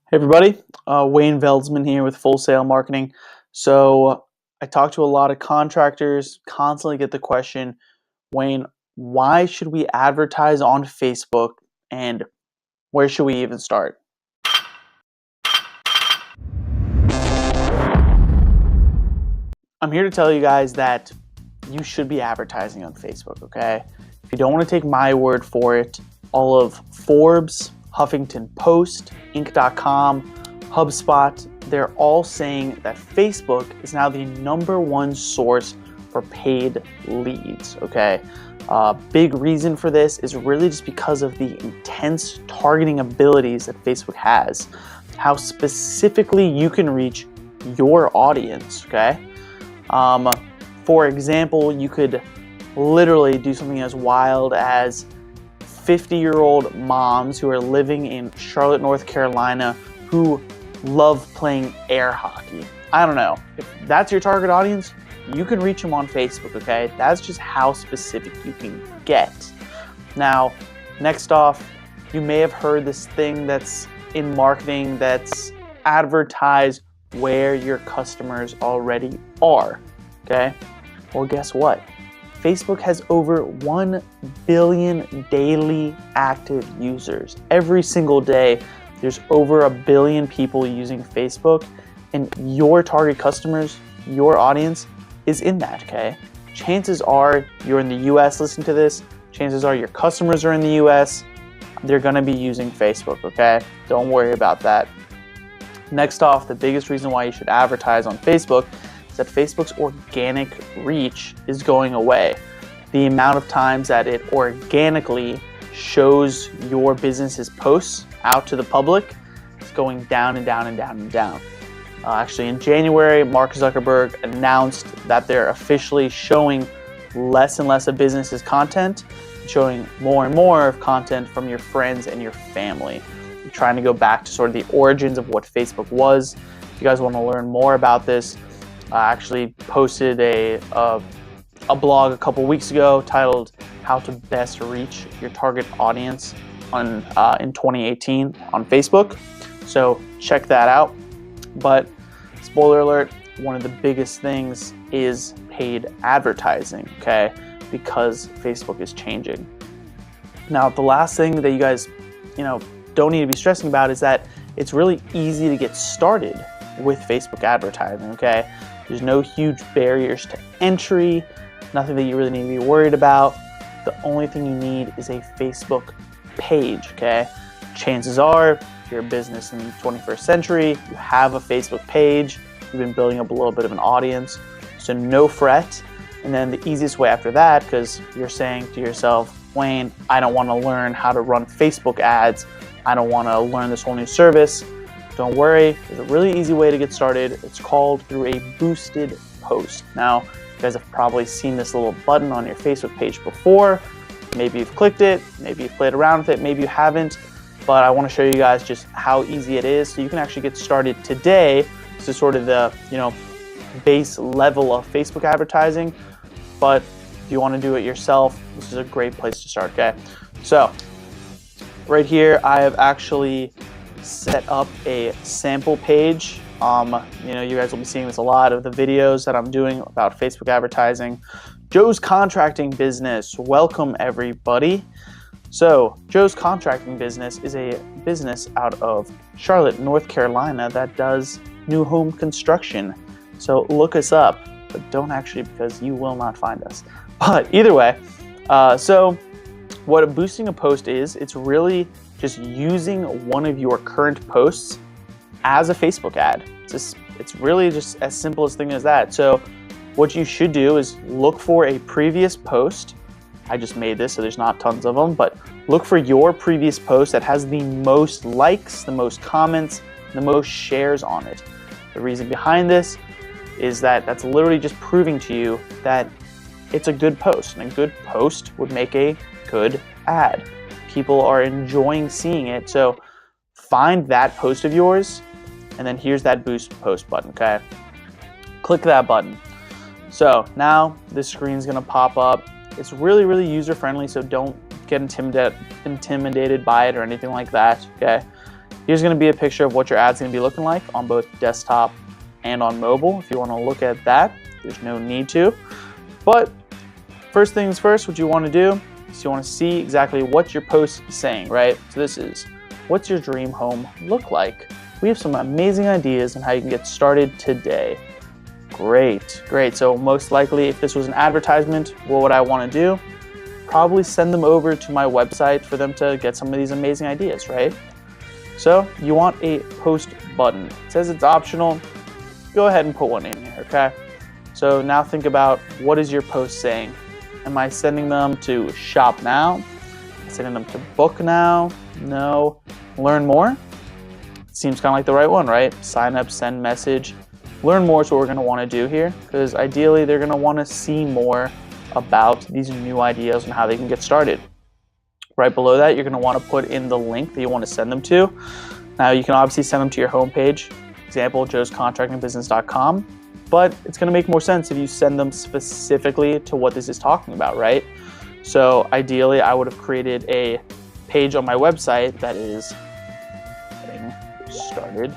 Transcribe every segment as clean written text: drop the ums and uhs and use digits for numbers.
Hey everybody, Wayne Veldsman here with Full Sail Marketing. So I talk to a lot of contractors, constantly get the question, Wayne, why should we advertise on Facebook and where should we even start? I'm here to tell you guys that you should be advertising on Facebook, okay? If you don't want to take my word for it, all of Forbes, Huffington Post, Inc.com, HubSpot, they're all saying that Facebook is now the #1 source for paid leads, okay? Big reason for this is really just because of the intense targeting abilities that Facebook has, how specifically you can reach your audience, okay? For example, you could literally do something as wild as 50-year-old moms who are living in Charlotte, North Carolina, who love playing air hockey. I don't know. If that's your target audience, you can reach them on Facebook, okay? That's just how specific you can get. Now, next off, you may have heard this thing that's in marketing that's advertise where your customers already are, okay? Well, guess what? Facebook has over 1 billion daily active users. Every single day, there's over 1 billion people using Facebook, and your target customers, your audience, is in that, okay? Chances are you're in the US listening to this. Chances are your customers are in the US. They're gonna be using Facebook, okay? Don't worry about that. Next off, the biggest reason why you should advertise on Facebook is that Facebook's organic reach is going away. The amount of times that it organically shows your business's posts out to the public is going down and down and down and down. Actually, in January, Mark Zuckerberg announced that they're officially showing less and less of business's content, showing more and more of content from your friends and your family. You're trying to go back to sort of the origins of what Facebook was. If you guys want to learn more about this, I actually posted a blog a couple weeks ago titled "How to Best Reach Your Target Audience" in 2018 on Facebook. So check that out. But spoiler alert, one of the biggest things is paid advertising, okay? Because Facebook is changing. Now, the last thing that you guys, don't need to be stressing about is that it's really easy to get started with Facebook advertising, okay? There's no huge barriers to entry, nothing that you really need to be worried about. The only thing you need is a Facebook page, okay? Chances are, if you're a business in the 21st century, you have a Facebook page, you've been building up a little bit of an audience, so no fret. And then the easiest way after that, because you're saying to yourself, Wayne, I don't want to learn how to run Facebook ads, I don't want to learn this whole new service. Don't worry, there's a really easy way to get started. It's called through a boosted post. Now, you guys have probably seen this little button on your Facebook page before. Maybe you've clicked it, maybe you've played around with it, maybe you haven't, but I want to show you guys just how easy it is so you can actually get started today. This is sort of the, base level of Facebook advertising, but if you want to do it yourself, this is a great place to start, okay? So, right here, I have actually set up a sample page. You guys will be seeing this a lot of the videos that I'm doing about Facebook advertising. Joe's Contracting Business. Welcome, everybody. So, Joe's Contracting Business is a business out of Charlotte, North Carolina that does new home construction. So, look us up, but don't actually, because you will not find us. But either way, so what boosting a post is, it's really just using one of your current posts as a Facebook ad. It's really just as simple as thing as that. So what you should do is look for a previous post. I just made this, so there's not tons of them, but look for your previous post that has the most likes, the most comments, the most shares on it. The reason behind this is that that's literally just proving to you that it's a good post, and a good post would make a good ad. People are enjoying seeing it, so find that post of yours, and then here's that boost post button, okay? Click that button. So now this screen's gonna pop up. It's really, really user-friendly, so don't get intimidated by it or anything like that, okay? Here's going to be a picture of what your ad's going to be looking like on both desktop and on mobile. If you want to look at that, there's no need to. But first things first, what you want to do is you want to see exactly what your post is saying, right? So this is, what's your dream home look like? We have some amazing ideas on how you can get started today. Great, great. So most likely, if this was an advertisement, what would I want to do? Probably send them over to my website for them to get some of these amazing ideas, right? So you want a post button. It says it's optional. Go ahead and put one in here, okay? So now think about, what is your post saying? Am I sending them to shop now? Am I sending them to book now? No. Learn more? Seems kind of like the right one, right? Sign up, send message. Learn more is what we're going to want to do here, because ideally they're going to want to see more about these new ideas and how they can get started. Right below that, you're going to want to put in the link that you want to send them to. Now, you can obviously send them to your homepage, example, joescontractingbusiness.com, but it's going to make more sense if you send them specifically to what this is talking about, right? So ideally, I would have created a page on my website that is getting started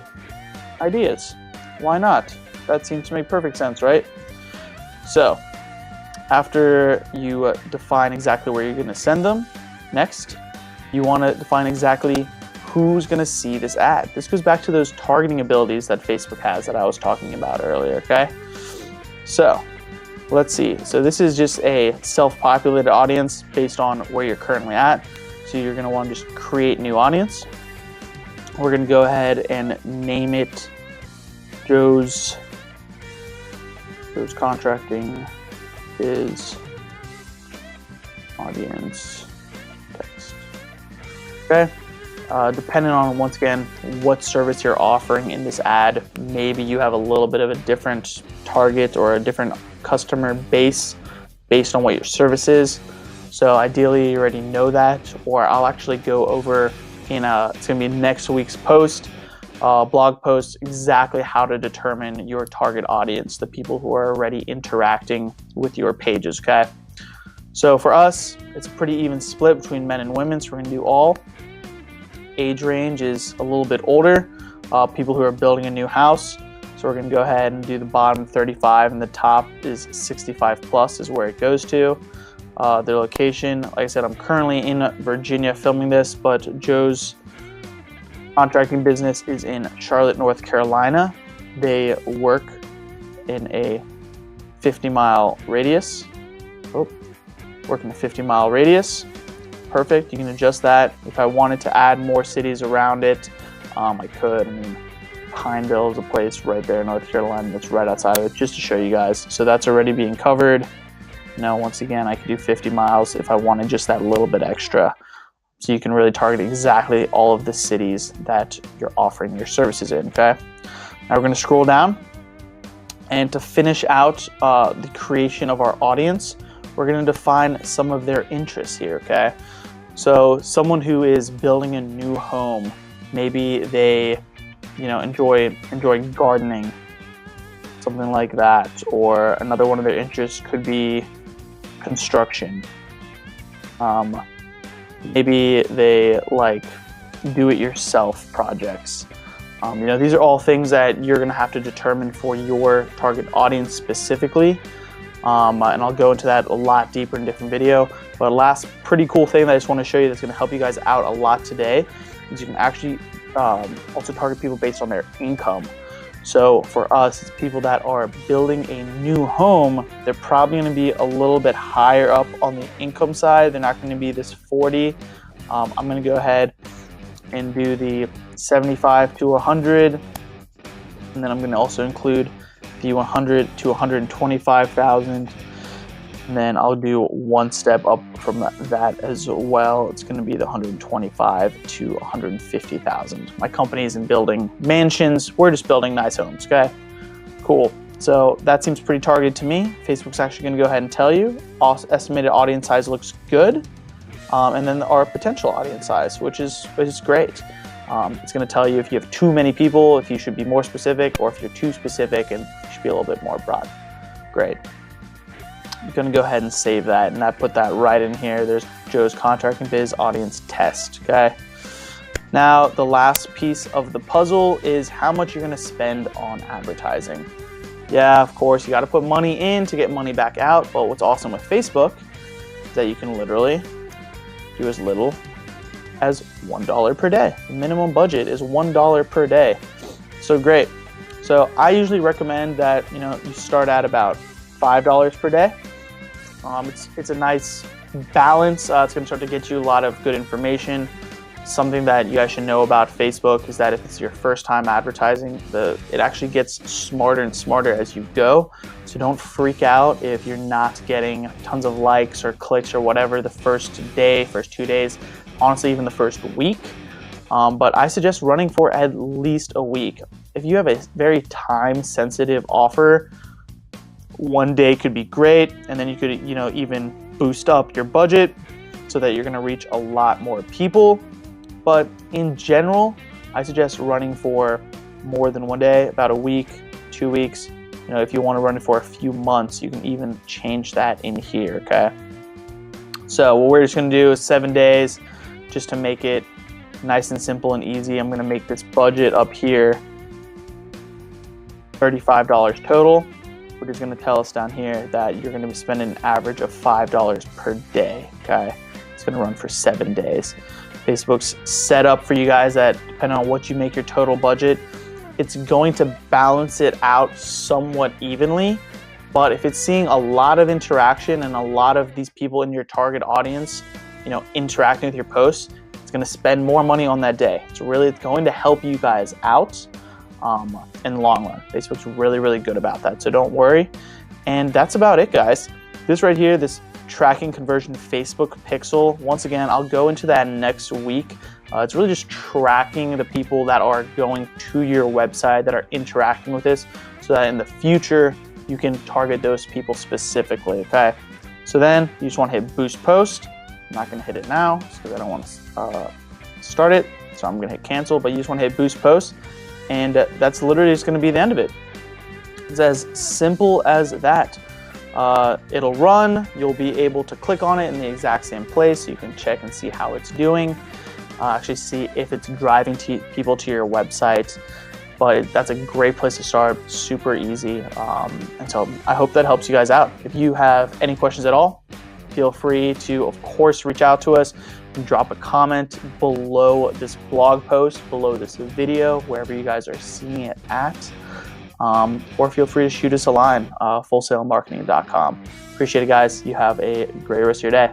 ideas. Why not? That seems to make perfect sense, right? So after you define exactly where you're going to send them, next, you want to define exactly who's going to see this ad. This goes back to those targeting abilities that Facebook has that I was talking about earlier, okay? So let's see. So this is just a self-populated audience based on where you're currently at. So you're going to want to just create new audience. We're going to go ahead and name it Joe's Contracting is audience text. Okay. Depending on, once again, what service you're offering in this ad, maybe you have a little bit of a different target or a different customer base based on what your service is. So ideally, you already know that, or I'll actually go over in it's going to be next week's post, blog post, exactly how to determine your target audience, the people who are already interacting with your pages, okay? So for us, it's a pretty even split between men and women, so we're going to do all. Age range is a little bit older, people who are building a new house. So we're going to go ahead and do the bottom 35, and the top is 65 plus is where it goes to. Their location, like I said, I'm currently in Virginia filming this, but Joe's Contracting business is in Charlotte, North Carolina. They work in a 50-mile radius. Work in a 50-mile radius. Perfect. You can adjust that. If I wanted to add more cities around it, I could. I mean, Pineville is a place right there in North Carolina that's right outside of it, just to show you guys. So that's already being covered. Now, once again, I could do 50 miles if I wanted just that little bit extra. So you can really target exactly all of the cities that you're offering your services in, okay? Now we're going to scroll down. And to finish out the creation of our audience, we're going to define some of their interests here, okay? So someone who is building a new home, maybe they, enjoy gardening, something like that. Or another one of their interests could be construction. Maybe they like do-it-yourself projects. These are all things that you're going to have to determine for your target audience specifically. And I'll go into that a lot deeper in a different video. But last pretty cool thing that I just want to show you that's going to help you guys out a lot today is you can actually also target people based on their income. So for us, it's people that are building a new home. They're probably going to be a little bit higher up on the income side. They're not going to be this 40. I'm going to go ahead and do the 75 to 100. And then I'm going to also include the 100 to 125,000. And then I'll do one step up from that as well. It's going to be the 125 to 150,000. My company isn't building mansions. We're just building nice homes, okay? Cool. So that seems pretty targeted to me. Facebook's actually going to go ahead and tell you. Estimated audience size looks good. And then our potential audience size, which is great. It's going to tell you if you have too many people, if you should be more specific, or if you're too specific and you should be a little bit more broad. Great. I'm going to go ahead and save that, and I put that right in here. There's Joe's Contracting Biz Audience Test, okay? Now, the last piece of the puzzle is how much you're going to spend on advertising. Yeah, of course, you got to put money in to get money back out. But what's awesome with Facebook is that you can literally do as little as $1 per day. The minimum budget is $1 per day. So great. So I usually recommend that you start at about $5 per day. It's a nice balance. It's going to start to get you a lot of good information. Something that you guys should know about Facebook is that if it's your first time advertising, it actually gets smarter and smarter as you go. So don't freak out if you're not getting tons of likes or clicks or whatever the first day, first 2 days, honestly even the first week. But I suggest running for at least a week. If you have a very time sensitive offer, one day could be great, and then you could even boost up your budget so that you're going to reach a lot more people. But in general, I suggest running for more than one day, about a week, 2 weeks. If you want to run it for a few months, you can even change that in here, okay? So what we're just going to do is 7 days just to make it nice and simple and easy. I'm going to make this budget up here $35 total, which is going to tell us down here that you're going to be spending an average of $5 per day, okay? It's going to run for 7 days. Facebook's set up for you guys that depending on what you make your total budget, it's going to balance it out somewhat evenly. But if it's seeing a lot of interaction and a lot of these people in your target audience, interacting with your posts, it's going to spend more money on that day. It's going to help you guys out in the long run. Facebook's really, really good about that. So don't worry. And that's about it, guys. This right here, this tracking conversion Facebook pixel. Once again, I'll go into that next week. It's really just tracking the people that are going to your website, that are interacting with this, so that in the future you can target those people specifically, okay? So then you just want to hit boost post. I'm not going to hit it now because I don't want to start it, so I'm going to hit cancel, but you just want to hit boost post, and that's literally just going to be the end of it. It's as simple as that. It'll run, you'll be able to click on it in the exact same place so you can check and see how it's doing, actually see if it's driving people to your website. But that's a great place to start, super easy. And so I hope that helps you guys out. If you have any questions at all, feel free to, of course, reach out to us and drop a comment below this blog post, below this video, wherever you guys are seeing it at. Or feel free to shoot us a line, fullsalemarketing.com. Appreciate it, guys. You have a great rest of your day.